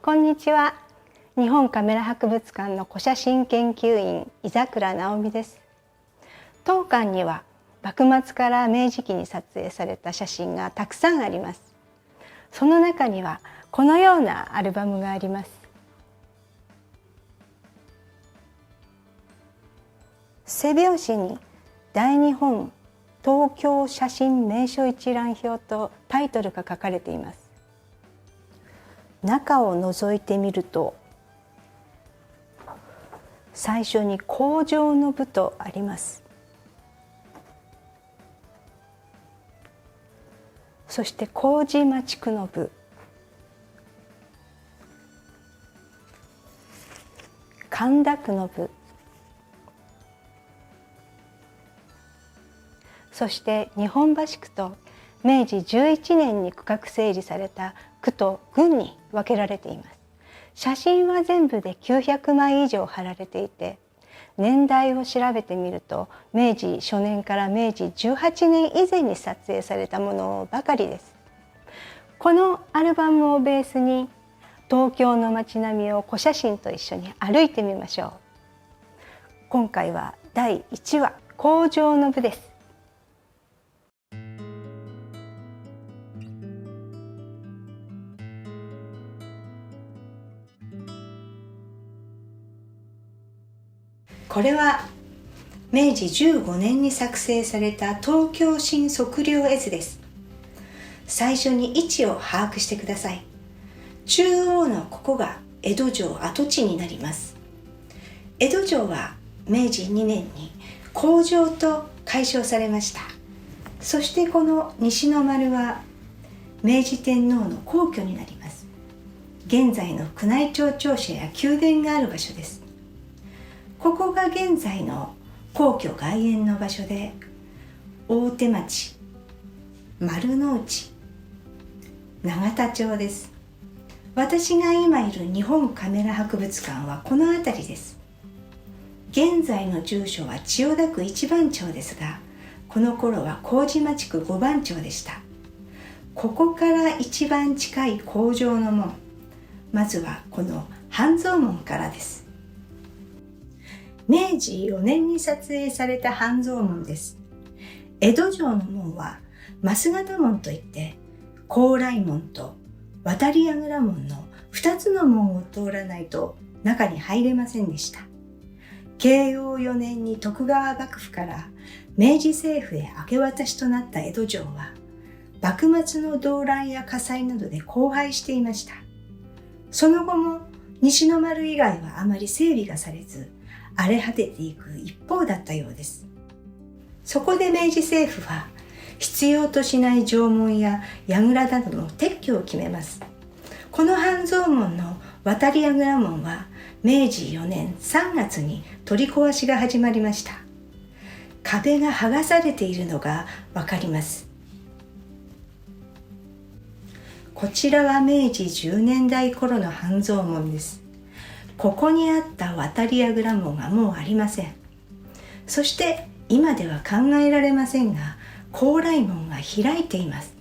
こんにちは。日本カメラ博物館の古写真研究員井桜直美です。当館には幕末から明治期に撮影された写真がたくさんあります。その中にはこのようなアルバムがあります。背表紙に大日本東京写真名所一覧表とタイトルが書かれています。中を覗いてみると、最初に工場の部とあります。そして麹町区の部、神田区の部、そして日本橋区と明治11年に区画整理された区と郡に分けられています。写真は全部で900枚以上貼られていて、年代を調べてみると明治初年から明治18年以前に撮影されたものばかりです。このアルバムをベースに東京の街並みを古写真と一緒に歩いてみましょう。今回は第1話工場の部です。これは明治15年に作成された東京新測量絵図です。最初に位置を把握してください。中央のここが江戸城跡地になります。江戸城は明治2年に工場と改称されました。そしてこの西の丸は明治天皇の皇居になります。現在の宮内庁庁舎や宮殿がある場所です。ここが現在の皇居外苑の場所で、大手町、丸の内、永田町です。私が今いる日本カメラ博物館はこの辺りです。現在の住所は千代田区一番町ですが、この頃は麹町区五番町でした。ここから一番近い工場の門、まずはこの半蔵門からです。明治4年に撮影された半蔵門です。江戸城の門は枡形門といって、高麗門と渡櫓門の2つの門を通らないと中に入れませんでした。慶応4年に徳川幕府から明治政府へ明け渡しとなった江戸城は、幕末の動乱や火災などで荒廃していました。その後も西の丸以外はあまり整備がされず、荒れ果てていく一方だったようです。そこで明治政府は必要としない城門や櫓などの撤去を決めます。この半蔵門の渡櫓門は明治4年3月に取り壊しが始まりました。壁が剥がされているのがわかります。こちらは明治10年代頃の半蔵門です。ここにあった渡櫓門がもうありません。そして今では考えられませんが、高麗門が開いています。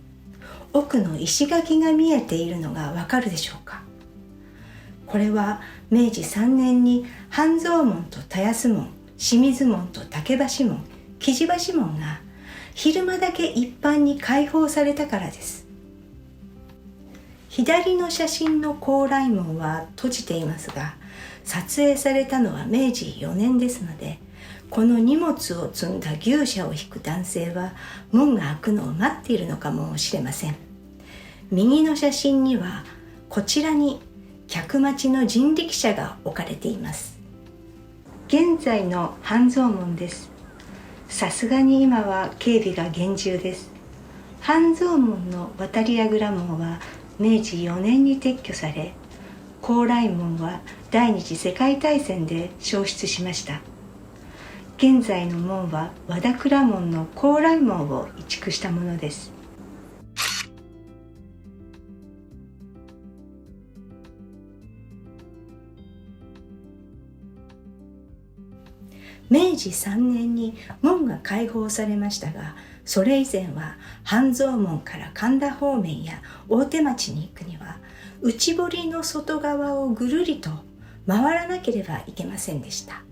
奥の石垣が見えているのがわかるでしょうか。これは明治3年に半蔵門と田安門、清水門と竹橋門、木地橋門が昼間だけ一般に開放されたからです。左の写真の高麗門は閉じていますが、撮影されたのは明治4年ですので、この荷物を積んだ牛車を引く男性は門が開くのを待っているのかもしれません。右の写真にはこちらに客待ちの人力車が置かれています。現在の半蔵門です。さすがに今は警備が厳重です。半蔵門の渡櫓門は明治4年に撤去され、高麗門は第二次世界大戦で焼失しました。現在の門は和田倉門の高麗門を移築したものです。明治3年に門が開放されましたが、それ以前は半蔵門から神田方面や大手町に行くには内堀の外側をぐるりと回らなければいけませんでした。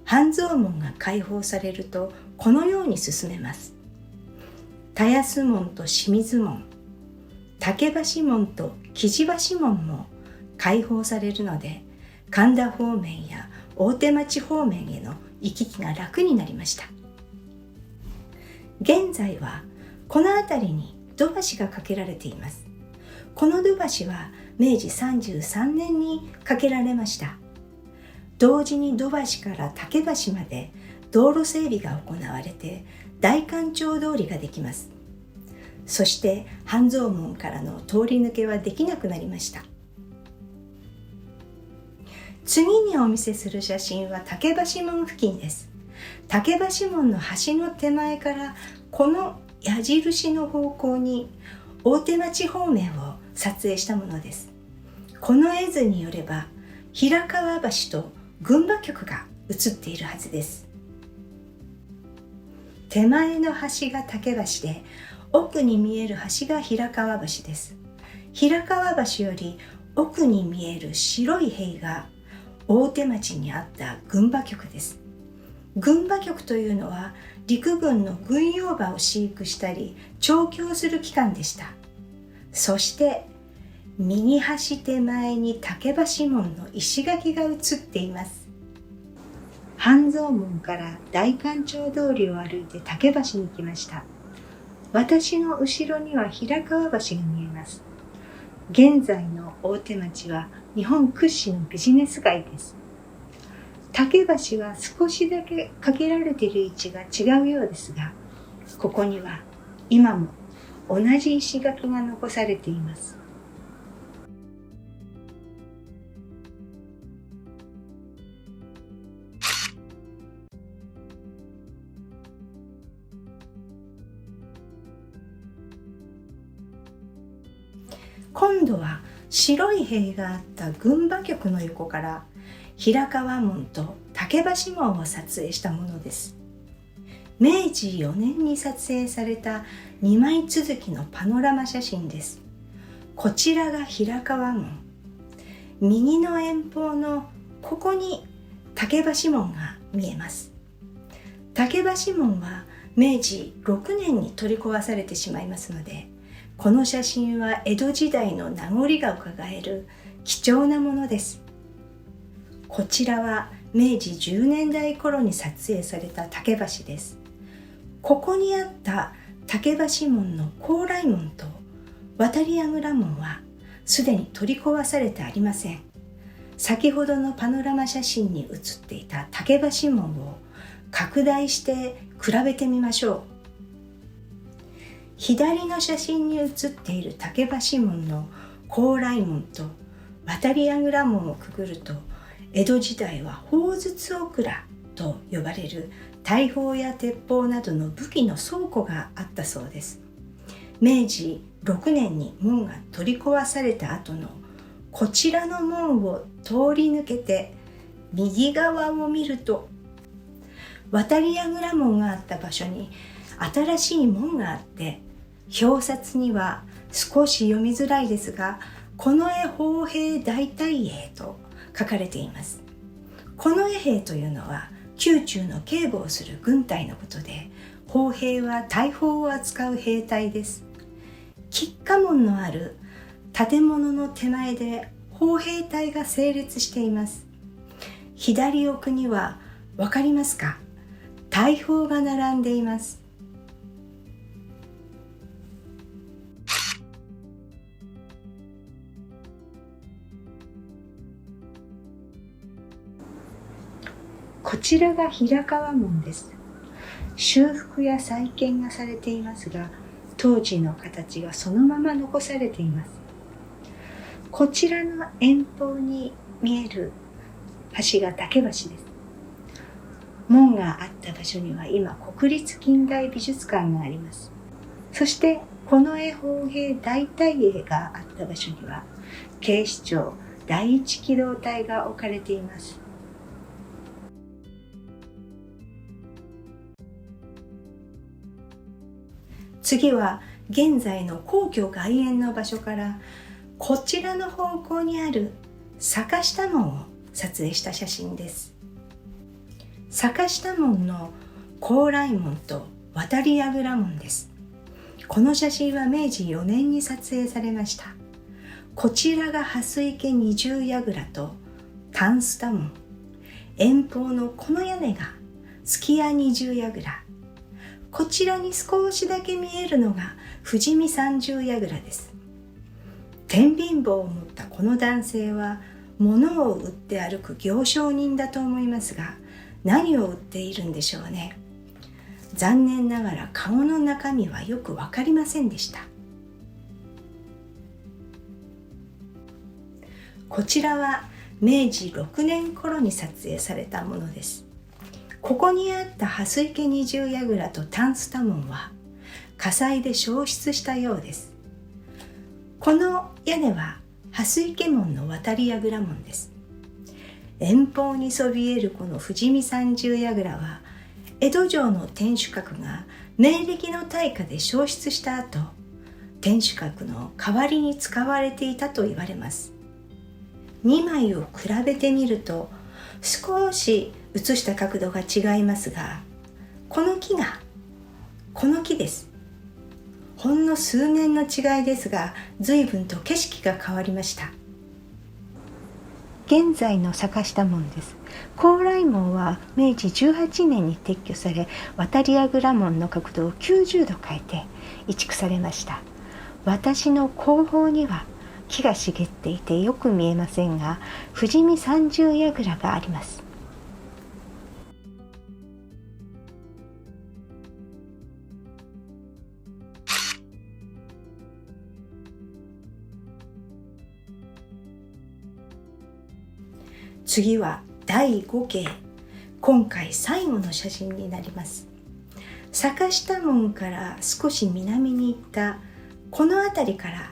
半蔵門が開放されるとこのように進めます。田安門と清水門、竹橋門と木地橋門も開放されるので、神田方面や大手町方面への行き来が楽になりました。現在はこの辺りに土橋が架けられています。この土橋は明治33年に架けられました。同時に土橋から竹橋まで道路整備が行われて、代官町通りができます。そして半蔵門からの通り抜けはできなくなりました。次にお見せする写真は竹橋門付近です。竹橋門の橋の手前からこの矢印の方向に大手町方面を撮影したものです。この絵図によれば平川橋と群馬局が写っているはずです。手前の橋が竹橋で、奥に見える橋が平川橋です。平川橋より奥に見える白い塀が大手町にあった軍馬局です。軍馬局というのは陸軍の軍用馬を飼育したり調教する機関でした。そして右端手前に竹橋門の石垣が写っています。半蔵門から代官町通りを歩いて竹橋に来ました。私の後ろには平川橋が見えます。現在の大手町は日本屈指のビジネス街です。竹橋は少しだけ架けられている位置が違うようですが、ここには今も同じ石垣が残されています。今度は白い塀があった軍馬局の横から平川門と竹橋門を撮影したものです。明治4年に撮影された2枚続きのパノラマ写真です。こちらが平川門。右の遠方のここに竹橋門が見えます。竹橋門は明治6年に取り壊されてしまいますので、この写真は江戸時代の名残がうかがえる貴重なものです。こちらは明治10年代頃に撮影された竹橋です。ここにあった竹橋門の高麗門と渡櫓門はすでに取り壊されてありません。先ほどのパノラマ写真に写っていた竹橋門を拡大して比べてみましょう。左の写真に写っている竹橋門の高麗門と渡櫓門をくぐると、江戸時代は砲筒オクラと呼ばれる大砲や鉄砲などの武器の倉庫があったそうです。明治6年に門が取り壊された後のこちらの門を通り抜けて右側を見ると、渡櫓門があった場所に新しい門があって、表札には少し読みづらいですが、近衛砲兵大隊営と書かれています。近衛兵というのは宮中の警護をする軍隊のことで、砲兵は大砲を扱う兵隊です。菊花門のある建物の手前で砲兵隊が整列しています。左奥には分かりますか？大砲が並んでいます。こちらが平川門です。修復や再建がされていますが、当時の形がそのまま残されています。こちらの遠方に見える橋が竹橋です。門があった場所には今国立近代美術館があります。そして近衛砲兵大隊営があった場所には警視庁第一機動隊が置かれています。次は現在の皇居外苑の場所からこちらの方向にある坂下門を撮影した写真です。坂下門の高麗門と渡櫓門です。この写真は明治4年に撮影されました。こちらが蓮池二重櫓とタンスタ門、遠方のこの屋根が数寄屋二重櫓、こちらに少しだけ見えるのが富士見三重櫓です。天秤棒を持ったこの男性は物を売って歩く行商人だと思いますが、何を売っているんでしょうね。残念ながら顔の中身はよくわかりませんでした。こちらは明治6年頃に撮影されたものです。ここにあった蓮池二重櫓とタンスタ門は火災で焼失したようです。この屋根は蓮池門の渡櫓門です。遠方にそびえるこの富士見三重櫓は、江戸城の天守閣が明暦の大火で焼失した後、天守閣の代わりに使われていたと言われます。2枚を比べてみると少し写した角度が違いますが、この木です。ほんの数年の違いですが、随分と景色が変わりました。現在の坂下門です。高麗門は明治18年に撤去され、渡櫓門の角度を90度変えて移築されました。私の後方には木が茂っていてよく見えませんが、富士見三重櫓があります。次は第5景、今回最後の写真になります。坂下門から少し南に行ったこの辺りから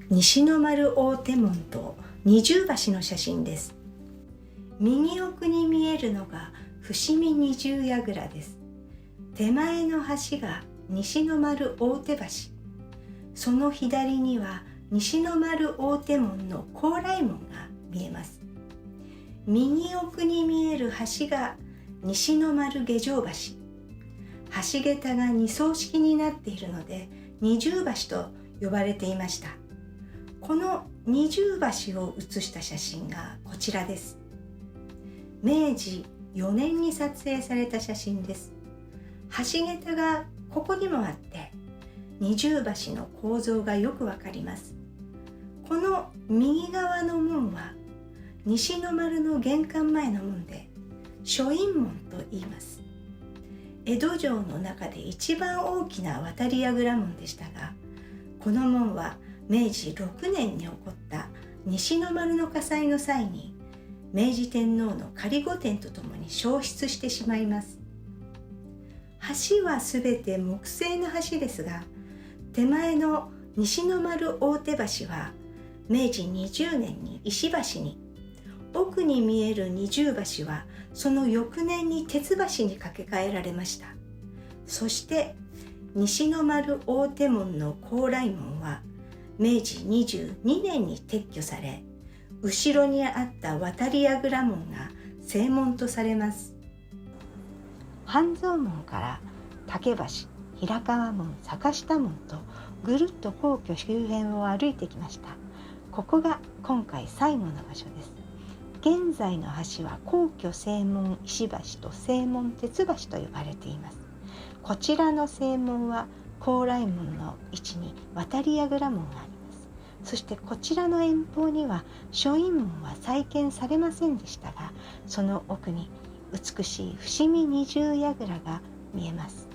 西の丸大手門と二重橋の写真です。右奥に見えるのが伏見二重櫓です。手前の橋が西の丸大手橋、その左には西の丸大手門の高麗門が見えます。右奥に見える橋が西の丸下城橋、橋桁が二層式になっているので二重橋と呼ばれていました。この二重橋を写した写真がこちらです。明治4年に撮影された写真です。橋桁がここにもあって二重橋の構造がよくわかります。この右側の門は西の丸の玄関前の門で書院門と言います。江戸城の中で一番大きな渡櫓門でしたが、この門は明治6年に起こった西の丸の火災の際に明治天皇の仮御殿とともに焼失してしまいます。橋はすべて木製の橋ですが、手前の西の丸大手橋は明治20年に石橋に、奥に見える二重橋はその翌年に鉄橋に架け替えられました。そして西の丸大手門の高麗門は明治22年に撤去され、後ろにあった渡櫓門が正門とされます。半蔵門から竹橋、平川門、坂下門とぐるっと皇居周辺を歩いてきました。ここが今回最後の場所です。現在の橋は皇居正門石橋と正門鉄橋と呼ばれています。こちらの正門は高麗門の位置に渡櫓門があります。そしてこちらの遠方には書院門は再建されませんでしたが、その奥に美しい伏見二重櫓が見えます。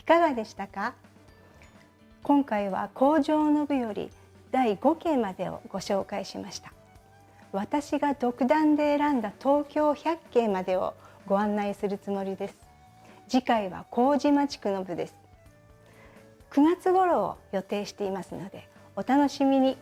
いかがでしたか？今回は工場の部より第5景までをご紹介しました。私が独断で選んだ東京100景までをご案内するつもりです。次回は麹町区の部です。9月頃を予定していますのでお楽しみに。